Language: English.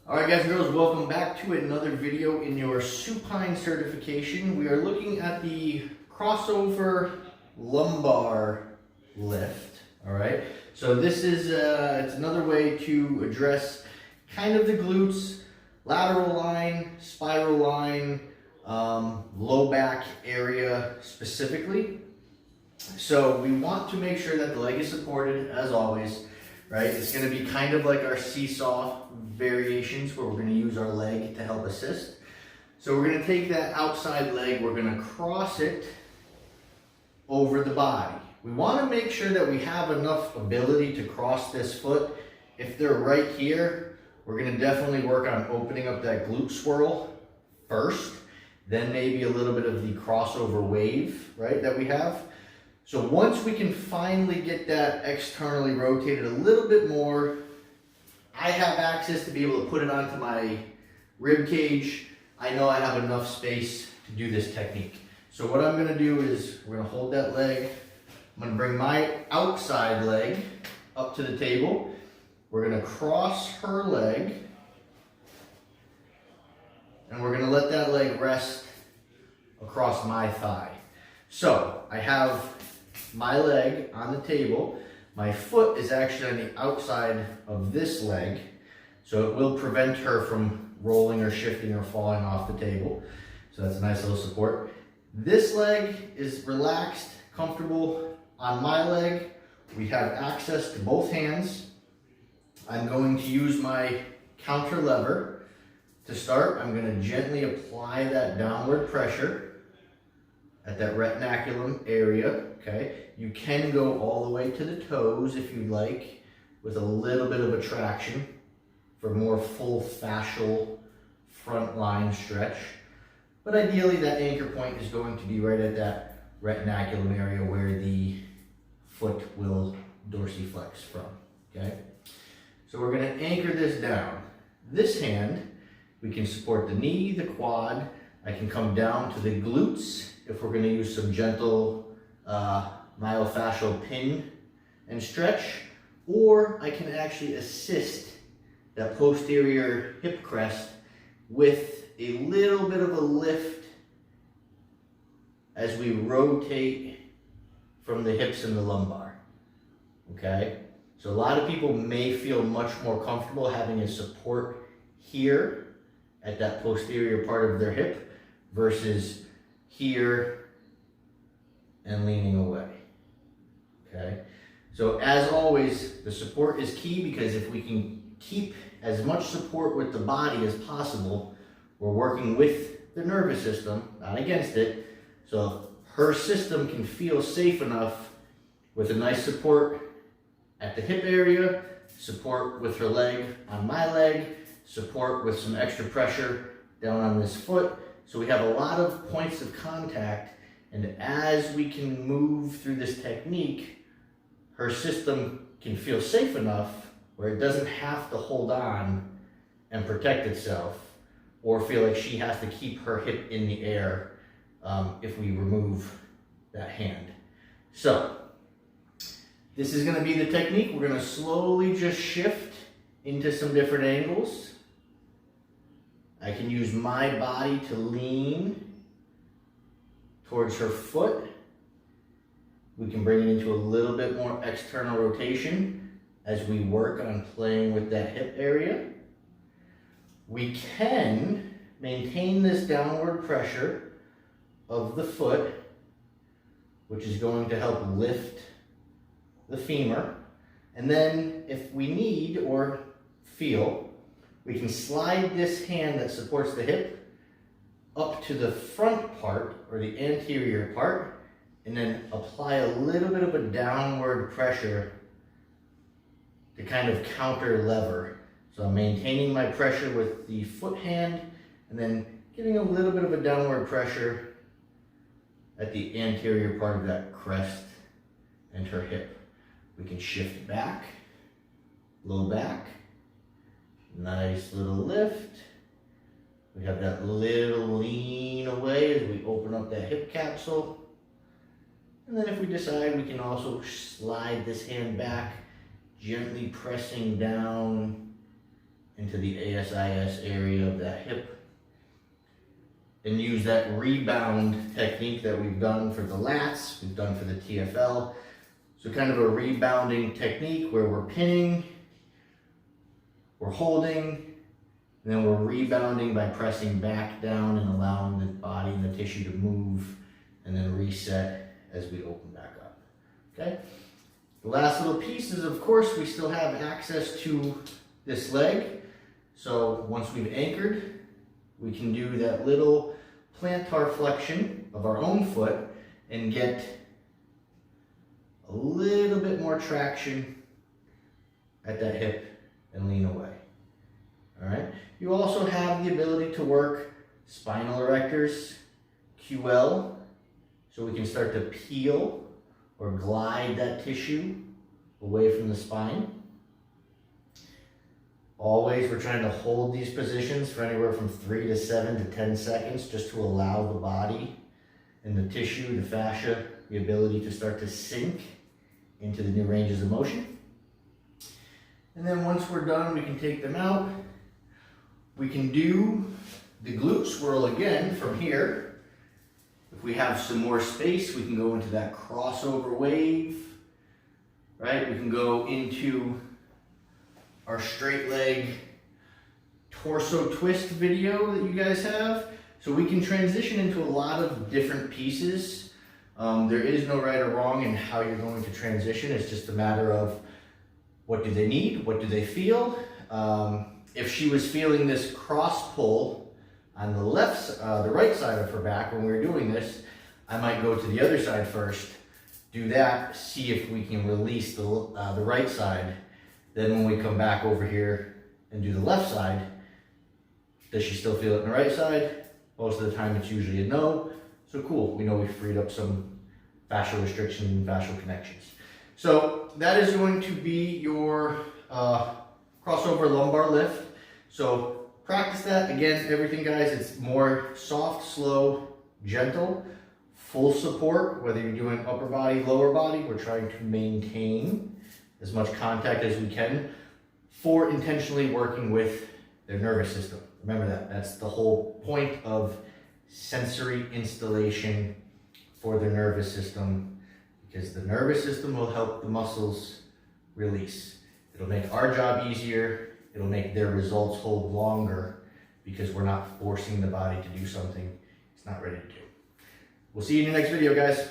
Alright guys and girls, welcome back to another video in your supine certification. We are looking at the crossover lumbar lift. Alright, so this is it's another way to address kind of the glutes, lateral line, spiral line, low back area specifically. So we want to make sure that the leg is supported as always. Right, it's going to be kind of like our seesaw variations where we're going to use our leg to help assist. So we're going to take that outside leg, we're going to cross it over the body. We want to make sure that we have enough ability to cross this foot. If they're right here, we're going to definitely work on opening up that glute swirl first, then maybe a little bit of the crossover wave, right, that we have. So once we can finally get that externally rotated a little bit more, I have access to be able to put it onto my rib cage. I know I have enough space to do this technique. So what I'm going to do is we're going to hold that leg. I'm going to bring my outside leg up to the table. We're going to cross her leg. And we're going to let that leg rest across my thigh. So I have my leg on the table. My foot is actually on the outside of this leg, so it will prevent her from rolling or shifting or falling off the table. So that's a nice little support. This leg is relaxed, comfortable on my leg. We have access to both hands. I'm going to use my counter lever. To start, I'm going to gently apply that downward pressure at that retinaculum area, okay? You can go all the way to the toes if you'd like, with a little bit of a traction for more full fascial front line stretch. But ideally that anchor point is going to be right at that retinaculum area where the foot will dorsiflex from, okay? So we're gonna anchor this down. This hand, we can support the knee, the quad. I can come down to the glutes if we're going to use some gentle myofascial pin and stretch, or I can actually assist that posterior hip crest with a little bit of a lift as we rotate from the hips and the lumbar, okay? So a lot of people may feel much more comfortable having a support here at that posterior part of their hip versus here and leaning away, okay? So as always, the support is key, because if we can keep as much support with the body as possible, we're working with the nervous system, not against it. So her system can feel safe enough with a nice support at the hip area, support with her leg on my leg, support with some extra pressure down on this foot. So we have a lot of points of contact, and as we can move through this technique, her system can feel safe enough where it doesn't have to hold on and protect itself or feel like she has to keep her hip in the air if we remove that hand. So this is going to be the technique. We're going to slowly just shift into some different angles. I can use my body to lean towards her foot. We can bring it into a little bit more external rotation as we work on playing with that hip area. We can maintain this downward pressure of the foot, which is going to help lift the femur. And then if we need or feel, we can slide this hand that supports the hip up to the front part or the anterior part, and then apply a little bit of a downward pressure to kind of counter lever. So I'm maintaining my pressure with the foot hand and then giving a little bit of a downward pressure at the anterior part of that crest and her hip. We can shift back, low back. Nice little lift. We have that little lean away as we open up that hip capsule. And then if we decide, we can also slide this hand back, gently pressing down into the ASIS area of that hip and use that rebound technique that we've done for the lats, we've done for the TFL. So kind of a rebounding technique where we're pinning, we're holding, and then we're rebounding by pressing back down and allowing the body and the tissue to move, and then reset as we open back up, okay? The last little piece is, of course, we still have access to this leg. So once we've anchored, we can do that little plantar flexion of our own foot and get a little bit more traction at that hip and lean away. All right. You also have the ability to work spinal erectors, QL, so we can start to peel or glide that tissue away from the spine. Always, we're trying to hold these positions for anywhere from 3 to 7 to 10 seconds just to allow the body and the tissue, the fascia, the ability to start to sink into the new ranges of motion. And then once we're done, we can take them out. We can do the glute swirl again from here. If we have some more space, we can go into that crossover wave, right? We can go into our straight leg torso twist video that you guys have. So we can transition into a lot of different pieces. There is no right or wrong in how you're going to transition. It's just a matter of what do they need, what do they feel. If she was feeling this cross pull on the right side of her back when we were doing this, I might go to the other side first, do that, see if we can release the right side. Then when we come back over here and do the left side, does she still feel it in the right side? Most of the time it's usually a no. So cool, we know we freed up some fascial restriction and fascial connections. So that is going to be your crossover lumbar lift. So practice that. Again, everything guys, it's more soft, slow, gentle, full support, whether you're doing upper body, lower body, we're trying to maintain as much contact as we can for intentionally working with their nervous system. Remember that, that's the whole point of sensory installation for the nervous system, because the nervous system will help the muscles release. It'll make our job easier. It'll make their results hold longer because we're not forcing the body to do something it's not ready to do. We'll see you in the next video, guys.